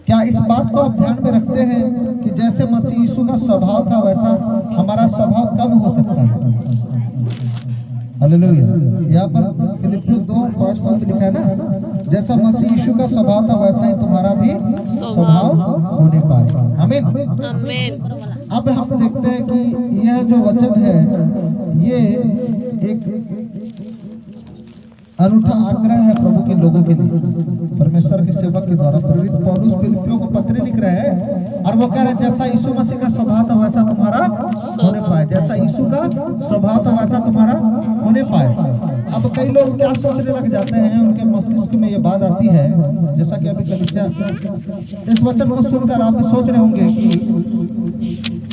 क्या इस बात को आप ध्यान में रखते हैं कि जैसे मसीह यीशु का स्वभाव था वैसा हमारा स्वभाव कब हो सकता है? हालेलुया। यहाँ पर फिलिपियों 2:5 लिखा है ना, जैसा मसीह यीशु का स्वभाव था वैसा ही तुम्हारा भी स्वभाव होने पाए। आमीन आमीन। अब हम देखते हैं कि यह जो वचन है ये एक अनूठा आग्रह है प्रभु के लोगों के लिए। परमेश्वर के सेवक के द्वारा प्रेरित पौलुस फिलिपियों को पत्र लिख रहे हैं और वो कह रहे हैं जैसा यीशु मसीह का स्वभाव था वैसा तुम्हारा होने पाए, जैसा यीशु का स्वभाव था वैसा तुम्हारा होने पाए। अब कई लोग क्या सोचने लग जाते हैं, उनके मस्तिष्क में ये बात आती है, जैसा कि अभी कलीसिया इस वचन को सुनकर आप सोच रहे होंगे कि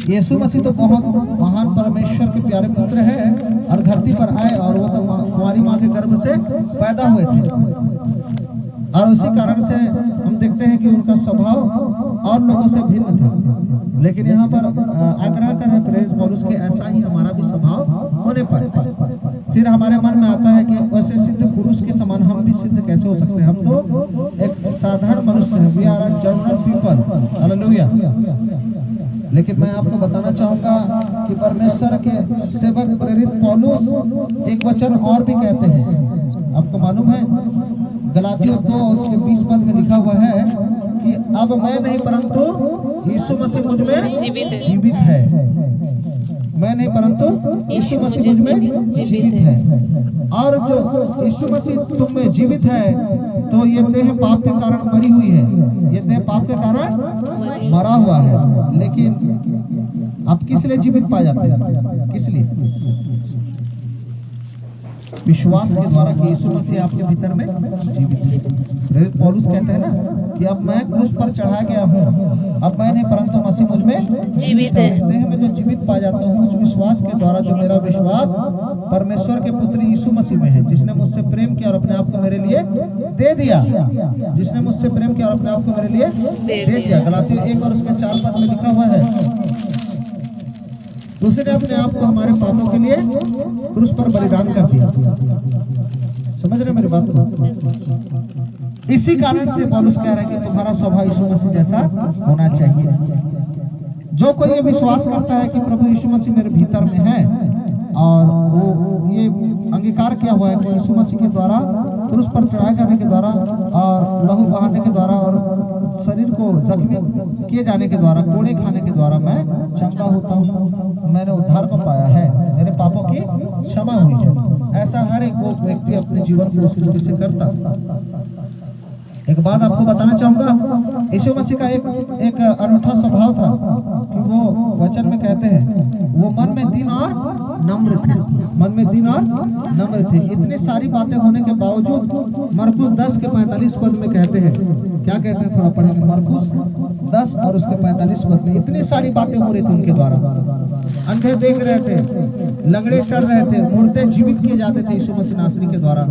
यीशु मसीह तो बहुत महान परमेश्वर के प्यारे पुत्र है और धरती पर आए और वो तो हमारी माँ के गर्भ से पैदा हुए थे और उसी कारण से हम देखते हैं कि उनका स्वभाव और लोगों से भिन्न था। लेकिन यहाँ पर आग्रह कर रहे प्रेरित पौलुस के ऐसा ही हमारा भी स्वभाव होने पाए। फिर हमारे मन में आता है कि वैसे सिद्ध पुरुष के समान हम भी सिद्ध कैसे हो सकते हैं? हम तो एक साधारण मनुष्य हैं, we are a general people. Hallelujah. लेकिन मैं आपको बताना चाहूंगा कि परमेश्वर के सेवक प्रेरित पौलुस एक वचन और भी कहते हैं। आपको मालूम है गलातियों 2:20 में लिखा हुआ है कि अब मैं नहीं परंतु यीशु मसीह मुझ में जीवित है। मैं नहीं परंतु यीशु मसीह मुझ में जीवित है। और जो यीशु मसीह तुम में जीवित है तो ये देह पाप के कारण मरी हुई है, ये देह पाप के कारण मरा हुआ है। लेकिन आप किस लिए जीवित पाए जाते हैं? किस लिए? विश्वास के द्वारा कि यीशु मसीह आपके भीतर में जीवित है। प्रेरित पौलुस कहते हैं ना कि अब मैं क्रूस पर चढ़ा गया हूँ, अब मैं नहीं परंतु मसीह मुझ में जीवित है। देह में जो जीवित पा जाता हूँ उस विश्वास के द्वारा जो मेरा विश्वास परमेश्वर के पुत्र यीशु मसीह में है, जिसने मुझसे प्रेम किया और अपने आप को मेरे लिए दे दिया, जिसने मुझसे प्रेम किया और अपने आप को मेरे लिए दे दिया। गलातियों 1 और उसके 4 में लिखा हुआ है दूसरे ने अपने आप को हमारे पापों के लिए क्रूस पर बलिदान कर दिया। समझ रहे मेरी बात को? इसी कारण से पौलुस कह रहा है कि तुम्हारा स्वभाव यीशु मसीह जैसा होना चाहिए। जो कोई ये विश्वास करता है कि प्रभु यीशु मसीह मेरे भीतर में है और वो ये अंगीकार किया हुआ है कि यीशु मसीह के द्वारा क्रूस पर चढ़ाए जाने के द्वारा और लहू बहाने के द्वारा और शरीर को जख्मी किए जाने के द्वारा, कोड़े खाने के द्वारा मैं चंगा होता हूँ, मैंने उद्धार को पाया है, मेरे पापों की क्षमा हुई है। ऐसा हर एक वो व्यक्ति अपने जीवन को उस रीति से करता। एक बात आपको बताना चाहूंगा, यीशु मसीह का एक अनूठा स्वभाव था कि वो वचन में कहते हैं वो मन में दीन और नम्र थे, मन में दीन और नम्र थे। इतनी सारी बातें होने के बावजूद मरकुस 10:45 में कहते हैं, क्या कहते हैं थोड़ा पढ़ेंगे? मरकुस 10 और उसके 45 में इतनी सारी बातें हो रही थी उनके द्वारा। अंधे देख रहे थे, लंगड़े चल रहे थे, मुर्दे जीवित किए जाते थे यीशु मसीह नासरी के द्वारा।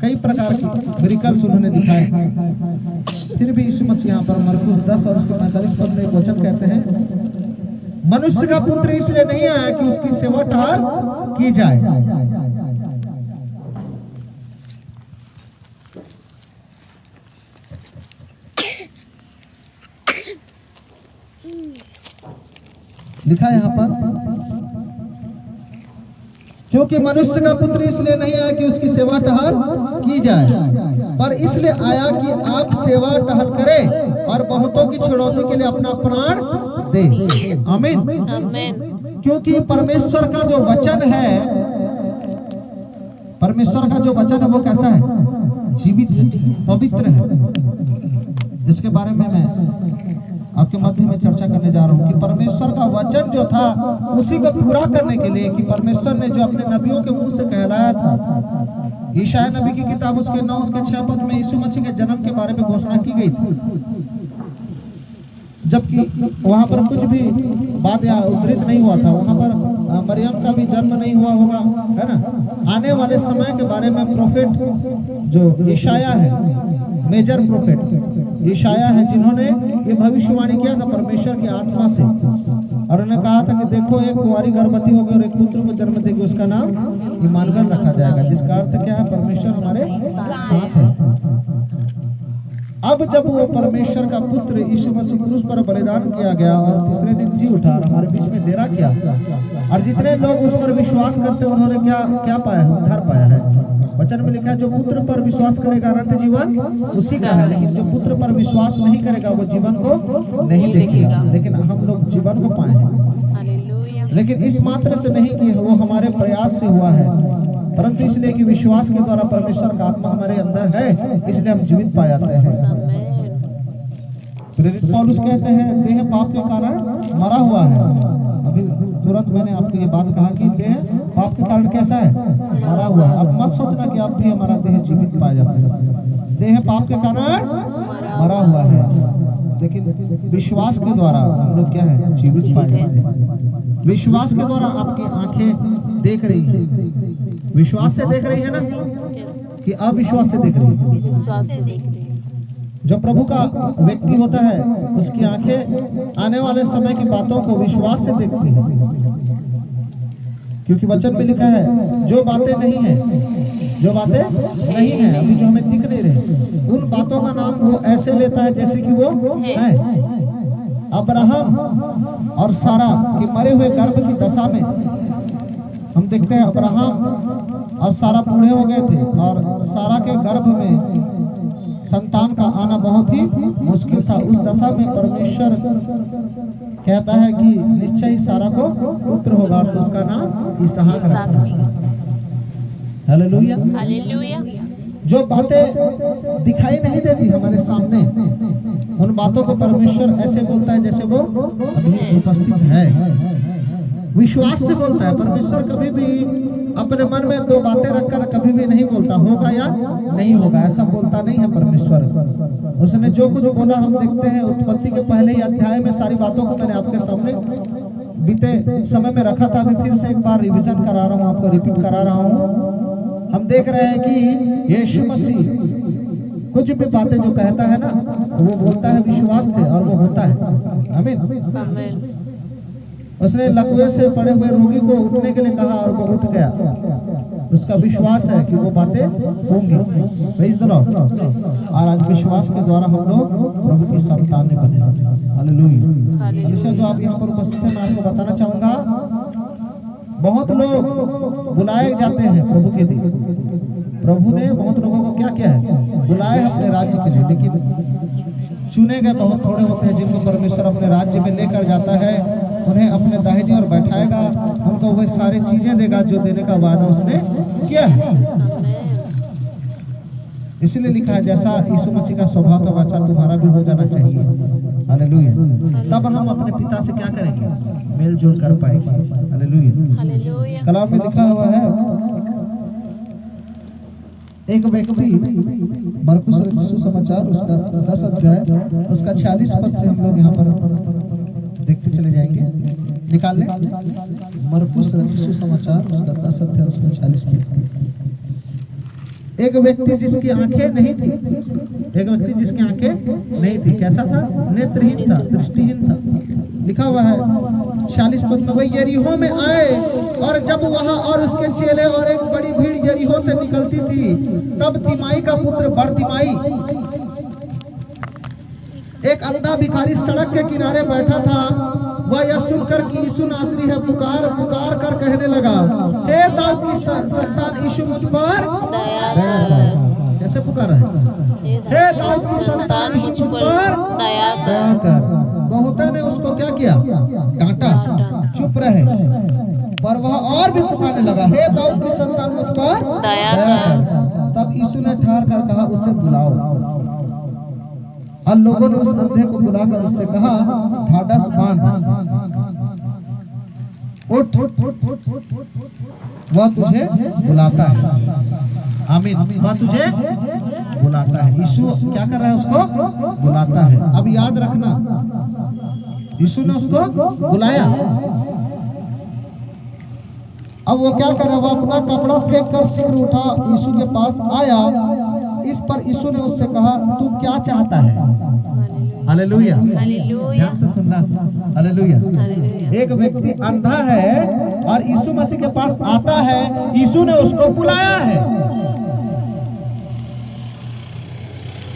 कई प्रकार की मिरेकल्स उन्होंने दिखाए। फिर भी यीशु मसीह यहाँ पर मरकुस 10 और उसके 45 में एक वचन कहते हैं, मनुष्य का पुत्र इसलिए नहीं आया कि उसकी सेवा टहल की जाए। लिखा है यहाँ पर, क्योंकि मनुष्य का पुत्र इसलिए नहीं आया कि उसकी सेवा टहल की जाए, पर इसलिए आया कि आप सेवा टहल करें और बहुतों की छुड़ौती के लिए अपना प्राण दे। आमीन आमीन। क्योंकि परमेश्वर का जो वचन है, परमेश्वर का जो वचन है वो कैसा है? जीवित है, पवित्र है। इसके बारे में मैं आपके मध्य में चर्चा करने जा रहा हूँ कि परमेश्वर का वचन जो था उसी को पूरा करने के लिए कि परमेश्वर ने जो अपने नबियों के मुंह से कहलाया था, ईशाया नबी की किताब उसके 9 उसके 6 में यीशु मसीह के जन्म के बारे में घोषणा की गई थी, जबकि वहां पर कुछ भी बात या उद्धृत नहीं हुआ था। वहां पर मरियम का भी जन्म नहीं हुआ होगा, है ना। आने वाले समय के बारे में प्रोफेट जो ईशाया है, मेजर प्रोफेट ईशाया है, जिन्होंने ये भविष्यवाणी किया था परमेश्वर की आत्मा से, और उन्होंने कहा था कि देखो एक कुंवारी गर्भवती होगी और एक पुत्र को जन्म देगी, उसका नाम इमानुएल रखा जाएगा, जिसका अर्थ क्या है? परमेश्वर हमारे साथ है। अब जब वो परमेश्वर का पुत्र यीशु मसीह क्रूस पर बलिदान किया गया और तीसरे दिन जी उठा और हमारे बीच में डेरा किया, और जितने लोग उस पर विश्वास करते हैं उन्होंने क्या पाया है? उद्धार पाया है। वचन में लिखा है जो पुत्र पर विश्वास करेगा अनंत जीवन उसी का है, लेकिन जो पुत्र पर विश्वास नहीं करेगा वो जीवन को नहीं देखेगा। लेकिन हम लोग जीवन को पाए हैं, लेकिन इस मात्र से नहीं कि वो हमारे प्रयास से हुआ है, परंतु इसलिए कि विश्वास के द्वारा परमेश्वर का आत्मा हमारे अंदर है, इसलिए हम जीवित पाए जाते हैं। प्रेरित पौलुस कहते हैं देह पाप के कारण मरा हुआ है। अभी तुरंत मैंने आपको ये बात कहा कि देह पाप के कारण कैसा है? मरा हुआ है। अब मत सोचना कि आप भी हमारा देह जीवित पाया जाता है। देह पाप के कारण मरा हुआ है, लेकिन विश्वास के द्वारा हम लोग क्या है? जीवित पाए जाते हैं। विश्वास के द्वारा आपकी आंखें देख रही है, विश्वास से देख रही है ना कि अविश्वास से देख रही है? विश्वास से देख रही है। जो प्रभु का व्यक्ति होता है उसकी आंखें आने वाले समय की बातों को विश्वास से देखती है, क्योंकि वचन में लिखा है जो बातें नहीं है, जो बातें नहीं है अभी जो हमें दिख नहीं रही, उन बातों का नाम वो ऐसे लेता है जैसे कि वो है। अब्राहम और सारा के मरे हुए गर्भ की दशा में हम देखते हैं अब्राहम और सारा बूढ़े हो गए थे और सारा के गर्भ में संतान का आना बहुत ही मुश्किल था। उस दशा में परमेश्वर कहता है कि निश्चय ही सारा को पुत्र होगा और तो उसका नाम इसहाक रखना। Hallelujah, hallelujah. जो बातें दिखाई नहीं देती हमारे सामने, उन बातों को परमेश्वर ऐसे बोलता है जैसे वो अभी उपस्थित है। विश्वास से बोलता है परमेश्वर। कभी भी अपने मन में दो बातें रखकर कभी भी नहीं बोलता होगा या नहीं होगा, ऐसा बोलता नहीं है परमेश्वर। उसने जो कुछ बोला हम देखते हैं उत्पत्ति के पहले ही अध्याय में सारी बातों को मैंने आपके सामने बीते समय में रखा था। अभी फिर से एक बार रिवीजन करा रहा हूँ, आपको रिपीट करा रहा हूँ। हम देख रहे हैं कि यीशु मसीह कुछ भी बातें जो कहता है ना वो बोलता है विश्वास से और वो होता है। आमीन। उसने लकवे से पड़े हुए रोगी को उठने के लिए कहा और वो उठ गया। उसका विश्वास है कि वो बातें होंगी। और आज विश्वास के द्वारा हम लोग प्रभु की संतान बने। हालेलुया। जो आप यहाँ पर उपस्थित हैं मैं आपको बताना चाहूंगा, बहुत लोग बुलाए जाते हैं प्रभु के लिए। प्रभु ने बहुत लोगों को क्या किया है? बुलाया अपने राज्य के लिए, लेकिन चुने गए बहुत थोड़े होते हैं जिनको परमेश्वर अपने राज्य में लेकर जाता है। उन्हें अपने दाहिनी ओर बैठाएगा, उनको वही सारी चीजें देगा जो देने का वादा उसने किया है। इसलिए लिखा है जैसा यीशु मसीह का स्वभाव था वैसा तुम्हारा भी हो जाना चाहिए। हालेलुया। तब हम अपने पिता से क्या करेंगे? मेल जोल कर पाएंगे। हालेलुया। कलाम में लिखा हुआ है एक व्यक्ति, मरकुस रचित सुसमाचार उसका 10 अध्याय उसका 46 पद से हम लोग यहाँ पर देखते चले जाएंगे। निकाल लें मरकुस रचित सुसमाचार उसका 10 अध्याय उसका 46 पद। एक व्यक्ति जिसकी आंखें नहीं थी, एक व्यक्ति जिसकी आंखें नहीं थी, कैसा था? नेत्रहीन था, दृष्टिहीन था। लिखा हुआ है 46 पद में, वह यरीहो में आए और जब वहां और उसके चेले और एक बड़ी भीड़ यरीहो से निकलती थी, तब तिमाई का पुत्र बरतिमाई एक अंधा भिखारी सड़क के किनारे बैठा था। वह यह सुनकर कि यीशु नासरी है पुकार पुकार कर कहने लगा, हे दाऊद की संतान यीशु मुझ पर दया कर। कैसे पुकारा है? हे दाऊद की संतान यीशु मुझ पर दया कर। बहुतों ने उसको क्या किया? डांटा, चुप रहे। पर वह और भी पुकारने लगा, हे दाऊद की संतान मुझ पर दया कर। तब यीशु ने ठहर कर कहा, उसे बुलाओ। और लोगों ने उस अंधे को बुलाकर उससे कहा, ढाढ़स बांध, उठ, वह तुझे बुलाता है। आमीन। वह तुझे बुलाता है। यीशु क्या कर रहा है? उसको बुलाता है। अब याद रखना, यीशु ने उसको बुलाया। अब वो क्या कर रहा है? वो अपना कपड़ा फेंक कर शीघ्र उठा यीशु के पास आया। इस पर यीशु ने उससे कहा, तू क्या चाहता है? हालेलुया। ध्यान से सुनना। हालेलुया। एक व्यक्ति अंधा है और यीशु मसीह के पास आता है, यीशु ने उसको बुलाया है।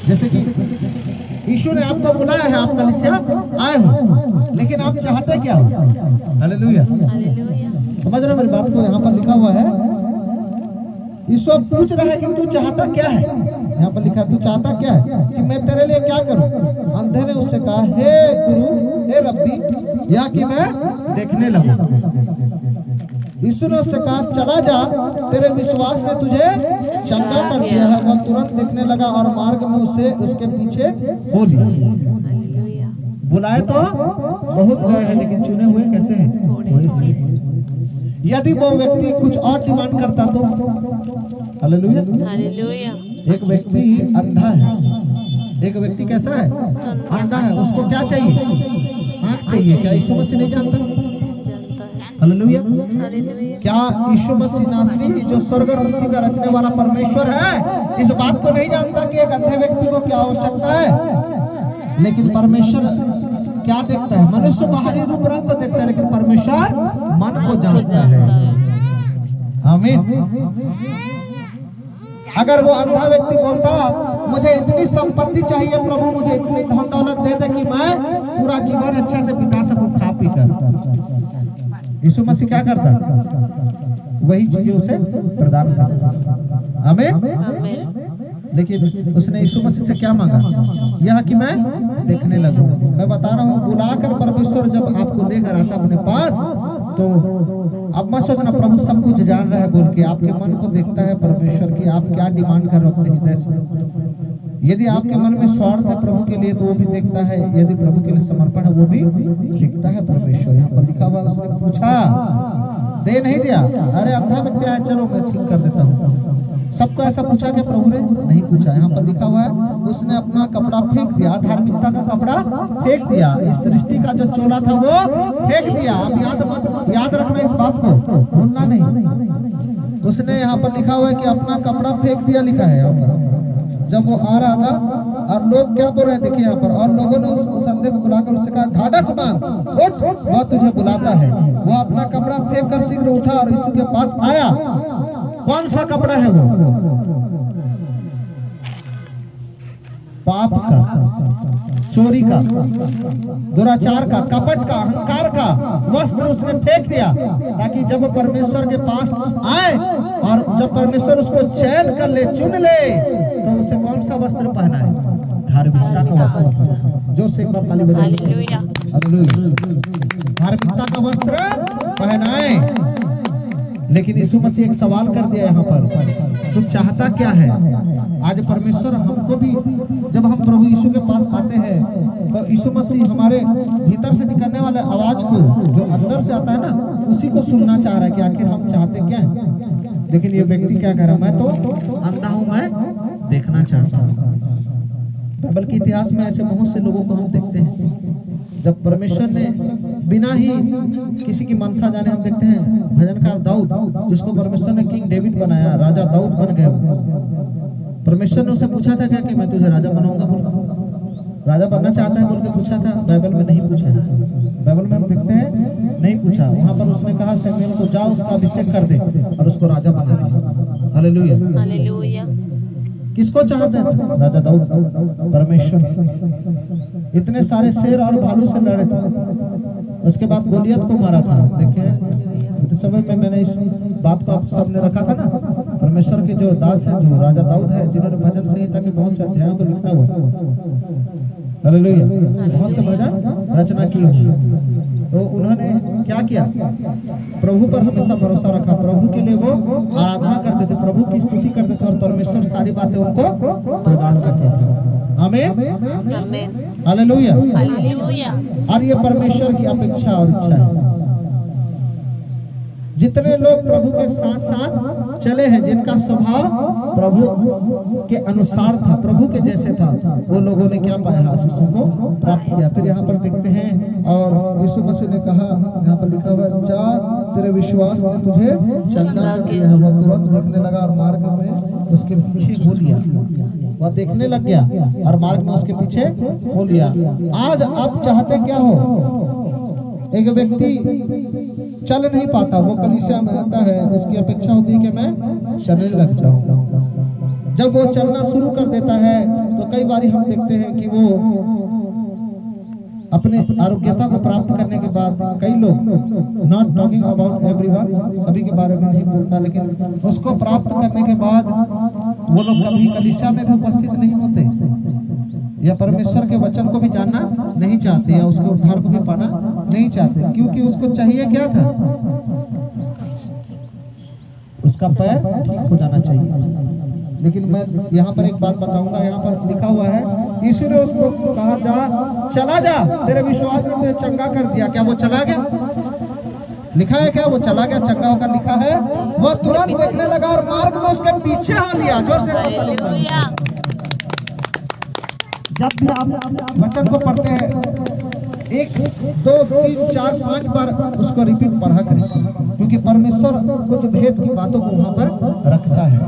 जैसे कि यीशु ने आपको बुलाया है, आप कलीसिया आए हो, लेकिन आप चाहते क्या हो? हालेलुया, समझ रहे हो मेरी बात को? यहाँ पर लिखा हुआ है, यीशु अब पूछ रहा है कि तू चाहता क्या है। यहाँ पर लिखा है तू चाहता क्या है कि मैं तेरे लिए क्या करूं? अंधे ने उससे कहा, हे गुरु, हे रब्बी, या कि मैं देखने लगूं। यीशु ने उससे कहा, चला जा, तेरे विश्वास ने तुझे चंगा कर दिया है। वह तुरंत देखने लगा और मार्ग में उसे उसके पीछे हो लिया। बुलाए तो बहुत गए हैं, लेकिन चुने हुए कैसे हैं? यदि वो व्यक्ति कुछ और डिमांड करता तो? Hallelujah, hallelujah. एक व्यक्ति अंधा है, एक व्यक्ति कैसा है? अंधा है। उसको क्या चाहिए? आँख चाहिए। क्या यीशु मसीह नहीं जानता? हालेलुया। क्या यीशु मसीह नासरी जो स्वर्ग और पृथ्वी का रचने वाला परमेश्वर है, इस बात को नहीं जानता कि एक अंधे व्यक्ति को क्या आवश्यकता है? लेकिन परमेश्वर क्या देखता है? मनुष्य बाहरी रूप रंग को देखता है, लेकिन परमेश्वर मन को जानता है। आमीन। अगर वो अंधा व्यक्ति बोलता, मुझे इतनी संपत्ति चाहिए प्रभु, मुझे इतनी धन दौलत दे दे कि मैं पूरा जीवन अच्छे से बिता सकूं खा पी कर, यीशु मसीह क्या करता? वही चीजें उसे प्रदान करता। आमीन। लेकिन उसने यीशु मसीह से क्या मांगा? यह कि मैं देखने लगूं। मैं बता रहा हूँ, बुलाकर परमेश्वर जब आपको लेकर आता अपने पास, तो अब मत सोचना प्रभु सब कुछ जान रहा है बोल के। आपके मन को देखता है परमेश्वर की आप क्या डिमांड कर रहे हो अपने हृदय से। यदि आपके मन में स्वार्थ है प्रभु के लिए तो वो भी देखता है, यदि प्रभु के लिए समर्पण है वो भी देखता है परमेश्वर। यहाँ पर लिखा हुआ, उसने पूछा, दे नहीं दिया। अरे अंधा व्यक्ति है, चलो मैं ठीक कर देता हूँ। सबको ऐसा पूछा क्या प्रभु ने? नहीं पूछा। यहाँ पर लिखा हुआ है, उसने अपना कपड़ा फेंक दिया, धार्मिकता का कपड़ा फेंक दिया, इस सृष्टि का जो चोला था वो फेंक दिया। अब याद रखना इस बात को, भूलना नहीं। उसने यहाँ पर लिखा हुआ है कि अपना कपड़ा फेंक दिया, लिखा है यहाँ पर। जब वो आ रहा था और लोग क्या बोल रहे हैं देखिए यहाँ पर, और लोगों ने उस अंधे को बुलाकर उससे कहा, ढाढ़स बांध, उठ, वह तुझे बुलाता है। वो अपना कपड़ा फेंक कर शीघ्र उठा और यीशु के पास आया। कौन सा कपड़ा है वो? पाप का, चोरी का, दुराचार का, कपट का, अहंकार का वस्त्र उसने फेंक दिया, ताकि जब वो परमेश्वर के पास आए और जब परमेश्वर उसको चयन कर ले, चुन ले, तो उसे कौन सा वस्त्र पहना है? धार्मिकता का वस्त्र। जो से एक बार ताली बजाइए। हालेलुया, धार्मिकता का वस्त्र पहनाए। लेकिन यीशु मसीह एक सवाल कर दिया यहाँ पर, तू चाहता क्या है? आज परमेश्वर हमको भी, जब हम प्रभु यीशु के पास आते हैं तो यीशु मसीह हमारे भीतर से निकलने वाले आवाज को, जो अंदर से आता है ना, उसी को सुनना चाह रहा है कि आखिर हम चाहते क्या है। लेकिन ये व्यक्ति क्या कह रहा है? मैं तो अंधा हूं, मैं देखना चाहता हूँ। बाइबल के इतिहास में ऐसे बहुत से लोगों को हम देखते हैं, जब परमेश्वर ने बिना ही किसी की मनसा जाने, हम देखते हैं भजनकार दाऊद, जिसको परमेश्वर ने किंग डेविड बनाया, राजा दाऊद बन गए। परमेश्वर ने उसे पूछा था क्या कि मैं तुझे राजा बनाऊंगा? बोल, राजा बनना चाहता है बोल के पूछा था? बाइबल में नहीं पूछा है। बाइबल में हम देखते हैं नहीं पूछा। वहां पर उसने कहा शमूएल को, जाओ उसका अभिषेक कर दे, और उसको राजा बना दिया। Hallelujah, hallelujah. किसको चाहते हैं? राजा दाऊद, परमेश्वर। इतने सारे शेर और भालू से लड़े थे, उसके बाद गोलियत को मारा था। देखिए तो समय में मैंने इस बात को आप सबने रखा था ना, परमेश्वर के जो दास हैं, जो राजा दाऊद है, जिन्होंने भजन संहिता के बहुत से अध्यायों को लिखा हुआ, हालेलुया, बहुत से भजन रचना की हुई। तो उन्होंने क्या किया? प्रभु पर हमेशा भरोसा रखा, प्रभु के लिए वो आराधना करते थे, प्रभु की स्तुति करते थे, और परमेश्वर सारी बातें उनको प्रदान करते थे। आमीन, हालेलुया, हालेलुया। और ये परमेश्वर की अपेक्षा और इच्छा है। जितने लोग प्रभु के साथ साथ चले हैं, जिनका स्वभाव प्रभु के अनुसार था, प्रभु के जैसे था, वो लोगों ने क्या पाया? आशीषों को प्राप्त किया। फिर यहाँ पर देखते हैं, और यीशु मसीह ने कहा, यहाँ पर लिखा हुआ, जा, तेरे विश्वास ने तुझे चंगा कर दिया है। वह तुरंत देखने लगा और मार्ग में उसके पीछे हो लिया। वह देखने लग गया और मार्ग में उसके पीछे हो लिया। आज आप चाहते क्या हो? एक व्यक्ति चल नहीं पाता, वो कलीसिया में आता है, उसकी अपेक्षा होती है कि मैं चलने लग जाऊं। जब वो चलना शुरू कर देता है तो तो कई बार हम देखते हैं कि वो अपने आरोग्यता को प्राप्त करने के बाद, कई लोग, नॉट टॉकिंग अबाउट एवरीवन, सभी के बारे में नहीं बोलता, लेकिन उसको प्राप्त करने के बाद वो लोग कभी कलीसिया में भी उपस्थित नहीं होते, या परमेश्वर के वचन को भी जानना नहीं चाहते, या उसके उद्धार को भी पाना नहीं चाहते, क्योंकि उसको चाहिए क्या था, उसका पैर ठीक हो जाना चाहिए। लेकिन मैं यहाँ पर एक बात बताऊंगा, यहाँ पर लिखा हुआ है, यीशु ने उसको कहा, जा, चला जा, तेरे विश्वास ने तुझे चंगा कर दिया। क्या वो चला गया? लिखा है क्या वो चला गया, चंगा होकर? लिखा है वो तुरंत देखने लगा और मार्ग में उसके पीछे आ लिया। जोर से जब भी आप वचन को पढ़ते हैं 1 2 3 4 5 बार उसको रिपीट पढ़ा करें, क्योंकि परमेश्वर कुछ भेद की बातों को वहां पर रखता है।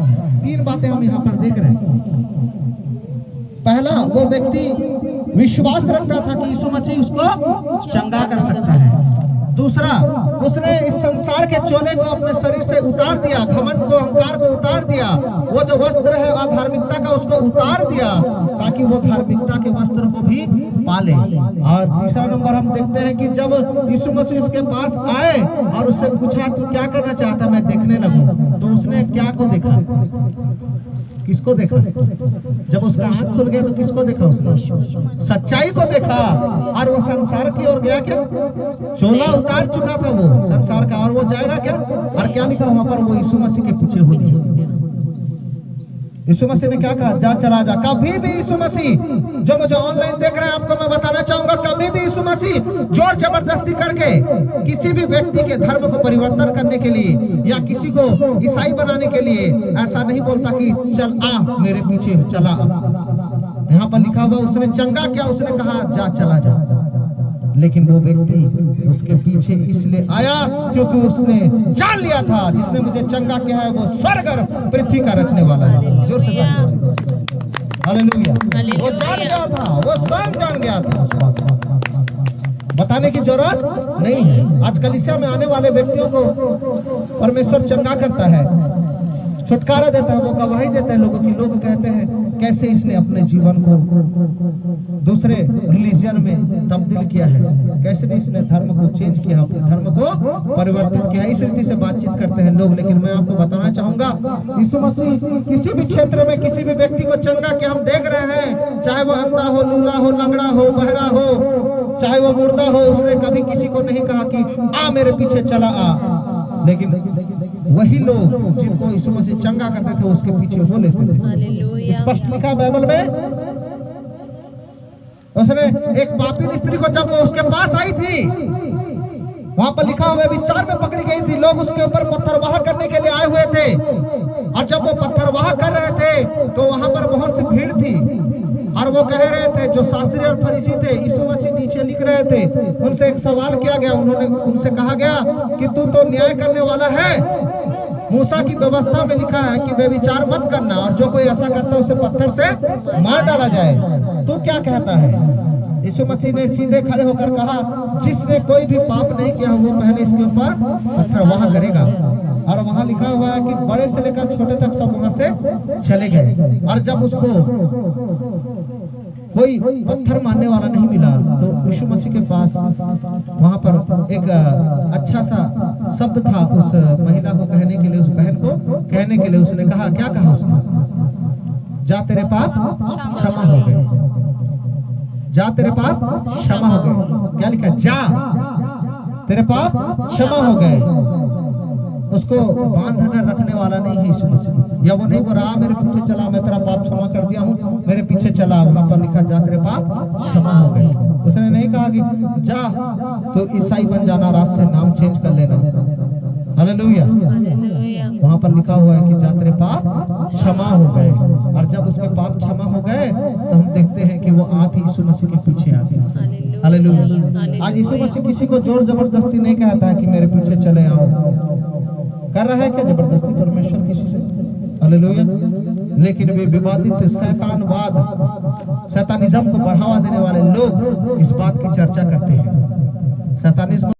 3 बातें हम यहाँ पर देख रहे हैं। पहला, वो व्यक्ति विश्वास रखता था कि यीशु मसीह उसको चंगा कर सकता है। दूसरा, उसने इस संसार के चोले को अपने शरीर से उतार दिया, घमंड को, अहंकार को उतार दिया, वो जो वस्त्र है अधार्मिकता का उसको उतार दिया, ताकि वो धार्मिकता के वस्त्र को भी पाले। और तीसरा नंबर हम देखते हैं कि जब यीशु मसीह उसके पास आए और उससे पूछा तू क्या करना चाहता, मैं देखने लगूं, तो उसने क्या को देखा? किसको देखा? जब उसका आंख खुल गया तो किसको देखा? उसने सच्चाई को देखा, और वो संसार की ओर गया। क्या चोला उतार चुका था वो संसार का, और वो जाएगा क्या? और क्या लिखा वहां पर? वो यीशु मसीह के पीछे हो गया। यीशु मसीह ने क्या कहा? जा, चला जा। कभी भी यीशु मसीह, जो मुझे ऑनलाइन देख रहे हैं, आपको मैं बताना चाहूंगा, कभी भी यीशु मसीह जोर जबरदस्ती करके किसी भी व्यक्ति के धर्म को परिवर्तन करने के लिए या किसी को ईसाई बनाने के लिए ऐसा नहीं बोलता कि चल आ मेरे पीछे चला आ। यहाँ पर लिखा हुआ उसने चंगा किया, उसने कहा जा, चला जा। लेकिन वो व्यक्ति उसके पीछे इसलिए आया क्योंकि उसने जान लिया था, जिसने मुझे चंगा किया है वो स्वर्ग और पृथ्वी का रचने वाला है। जोर से हालेलुया। वो जान गया था, वो स्वयं जान गया था, बताने की जरूरत नहीं है। आज कलीसिया में आने वाले व्यक्तियों को परमेश्वर चंगा करता है, छुटकारा देता है, वो गवाही देता है लोगों की। लोग कहते हैं कैसे इसने अपने जीवन को दूसरे रिलीजन में तब्दील किया है, कैसे भी इसने धर्म को चेंज किया, अपने धर्म को परिवर्तित किया। इस रीति से बातचीत करते हैं लोग। लेकिन मैं आपको बताना चाहूंगा, यीशु मसीह किसी भी क्षेत्र में किसी भी व्यक्ति को चंगा के हम देख रहे हैं, चाहे वो अंधा हो, लूला हो, लंगड़ा हो, बहरा हो, चाहे वो मुर्दा हो, उसने कभी किसी को नहीं कहा कि आ मेरे पीछे चला आ। लेकिन वही लोग जिनको यीशु मसीह चंगा करते थे उसके पीछे हो लेते थे। स्पष्ट लिखा बाइबल में, उसने एक पापी स्त्री को जब वो उसके पास आई थी, वहां पर लिखा हुआ विचार में पकड़ी गई थी। लोग उसके ऊपर पत्थरवाह करने के लिए आए हुए थे, और जब वो पत्थरवाह कर रहे थे तो वहां पर बहुत सी भीड़ थी, और वो कह रहे थे, जो शास्त्री और फरीसी थे, यीशु मसीह नीचे लिख रहे थे, उनसे एक सवाल किया गया। उनसे कहा गया कि तू तो न्याय करने वाला है, मूसा की व्यवस्था में लिखा है कि व्यभिचार मत करना, और जो कोई ऐसा करता है उसे पत्थर से मार डाला जाए, तू क्या कहता है? यीशु मसीह ने सीधे खड़े होकर कहा, जिसने कोई भी पाप नहीं किया वो पहले इसके ऊपर पत्थरवाह करेगा। और वहां लिखा हुआ है कि बड़े से लेकर छोटे तक सब वहां से चले गए। और जब उसको कोई पत्थर मारने वाला नहीं मिला तो यीशु मसीह के पास वहां पर एक अच्छा सा शब्द था उस महिला को कहने के लिए, उस बहन को कहने के लिए। उसने कहा, क्या कहा उसने? जा तेरे पाप क्षमा हो गए, जा तेरे पाप क्षमा हो गए। क्या लिखा? जा तेरे पाप क्षमा हो गए। उसको बांध कर रखने वाला नहीं है यीशु मसीह, या वो नहीं बोल रहा मेरे पीछे चला, मैं तेरा पाप क्षमा कर दिया हूँ, मेरे पीछे चला। वहां पर लिखा जा तेरे पाप क्षमा हो गए। उसने नहीं कहा कि जा तो ईसाई बन जाना, रात से नाम चेंज कर लेना। हालेलुया। वहां पर लिखा हुआ है कि जा तेरे पाप क्षमा हो गए। और जब उसके पाप क्षमा हो गए तो हम देखते हैं कि वो आप ही यीशु मसीह के पीछे आ गए। हालेलुया। आज यीशु मसीह किसी को जोर जबरदस्ती नहीं कहता है कि मेरे पीछे चले आओ। कर रहा है क्या जबरदस्ती परमेश्वर किसी से? हालेलुया। लेकिन वे विवादित शैतानवाद, शैतानिज्म को बढ़ावा देने वाले लोग इस बात की चर्चा करते हैं। शैतानिज्म